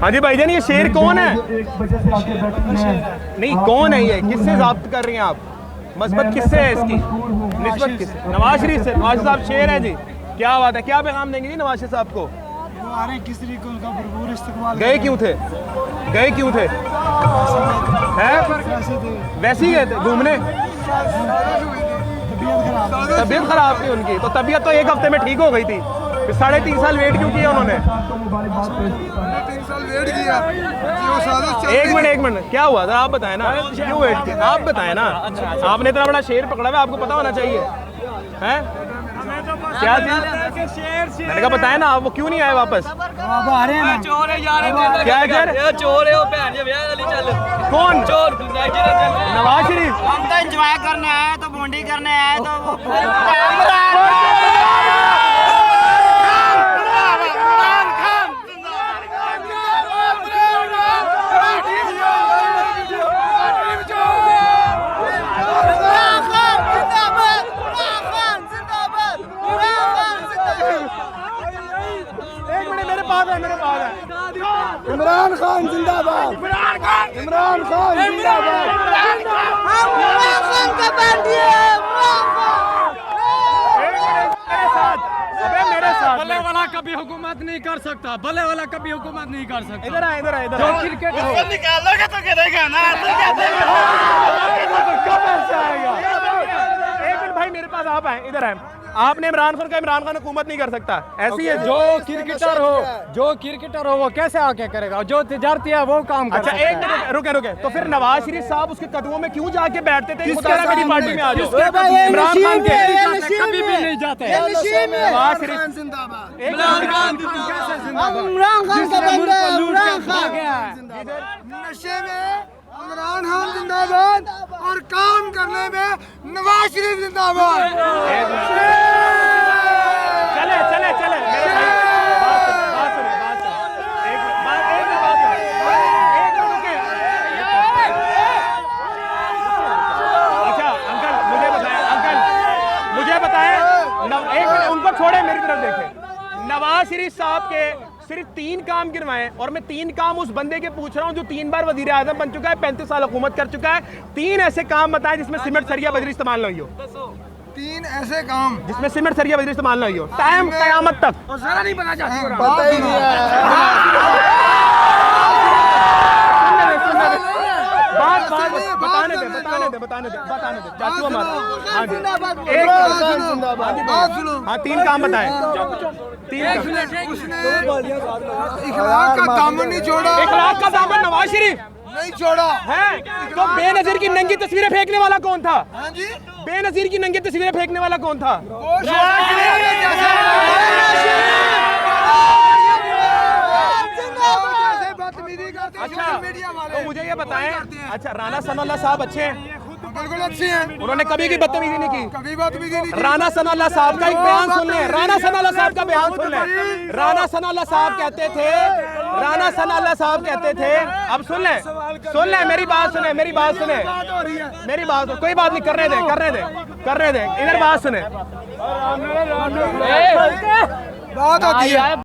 हाँ जी भाईजान, ये शेर कौन है? नहीं, कौन है ये? किससे ज़ाब्त कर रही हैं आप? मस्बत किससे है इसकी? निस्बत किससे? नवाज शरीफ से। नवाज साहब शेर है जी, क्या बात है। क्या पैगाम देंगे जी नवाज शरीफ साहब को? वो आ रहे हैं, किस तरीके उनका भरपूर इस्तेमाल। गए क्यों थे? गए क्यों थे? हैं? वैसे ही गए थे घूमने? तबीयत खराब थी उनकी, तो तबीयत तो एक हफ्ते में ठीक हो गई थी, फिर 3.5 साल वेट क्यों किया उन्होंने? 3 साल वेट किया। एक मिनट, क्या हुआ था आप बताएं ना, क्यों वेट किया आप बताएं ना। आपने इतना बड़ा शेर पकड़ा हुआ, आपको पता होना चाहिए। हैं क्या चीज? मैंने कहा बताएं ना, वो क्यों नहीं आए वापस? आ रहे हैं, चोर है यार। क्या इधर चोर है वो, भैन जी ब्याह वाली चल। कौन? चोर नवाज शरीफ। हम तो एंजॉय करने आए, तो बॉन्डी करने आए, तो मेरे पास है। इमरान खान जिंदाबाद। इमरान खान जिंदाबाद। इमरान खान का बैंडी है। अबे मेरे साथ भले वाला कभी हुकूमत नहीं कर सकता, भले वाला कभी हुकूमत नहीं कर सकता। इधर आ, इधर आ, इधर जो आ। क्रिकेट निकालोगे तो गिरेगा ना। कब ऐसा आएगा? एक मिनट भाई, मेरे पास आप आए, इधर आए। आपने इमरान खान हुकूमत नहीं कर सकता, ऐसी है। जो क्रिकेटर हो वो कैसे आके करेगा? जो तजारती है वो काम कर अच्छा सकता है। एक मिनट रुके, तो फिर नवाज शरीफ साहब उसके कदमों में क्यों जाके बैठते थे? मेरी पार्टी में आ जाओ। इमरान खान के कभी भी नहीं जाते। नवाज शरीफ जिंदाबाद। इमरान खान कैसे जिंदाबाद? इमरान खान का बैंडी है। इमरान खान नशे में इमरान खान जिंदाबाद और काम करने में नवाज शरीफ जिंदाबाद। चले चले चले मेरे भाई, बात सुने। एक मिनट बात सुने। एक मिनट रुके। अच्छा अंकल मुझे बताएं एक मिनट, उनको छोड़े, मेरी तरफ देखें। नवाज शरीफ साहब के सिर्फ 3 काम गिनवाए, और मैं 3 काम उस बंदे के पूछ रहा हूं जो 3 बार वजीर आजम बन चुका है, 35 साल हुकूमत कर चुका है। 3 ऐसे काम बताएं जिसमें सीमेंट सरिया बजरी इस्तेमाल नहीं हो। 3 ऐसे काम जिसमें सीमेंट सरिया बजरी इस्तेमाल नहीं हो, टाइम कयामत तक। जरा नहीं बना चाहती, पता ही नहीं है। बताने दे चाचू हमारा। हाँ जी, सुनो, हाँ 3 काम बताएं। 3 उसने इखलाक का दामन नहीं छोड़ा। 1 लाख का दामन नवाज शरीफ नहीं छोड़ा है। तो बेनजीर की नंगी तस्वीरें फेंकने वाला कौन था? हाँ जी, बेनजीर की नंगी तस्वीरें फेंकने वाला कौन था? तो मुझे ये बताएं, अच्छा राना सनाउल्लाह साहब अच्छे हैं? बिल्कुल अच्छे हैं। उन्होंने कभी की बदतमीजी नहीं की। कभी बदतमीजी नहीं की। राना सनाउल्लाह साहब का एक बयान सुन लें। राना सनाउल्लाह साहब का बयान सुन लें। राना सनाउल्लाह साहब कहते थे, अब सुन लें, मेरी बात सुने, कोई बात नहीं, करने दे, इधर बात सुने। बात होती है।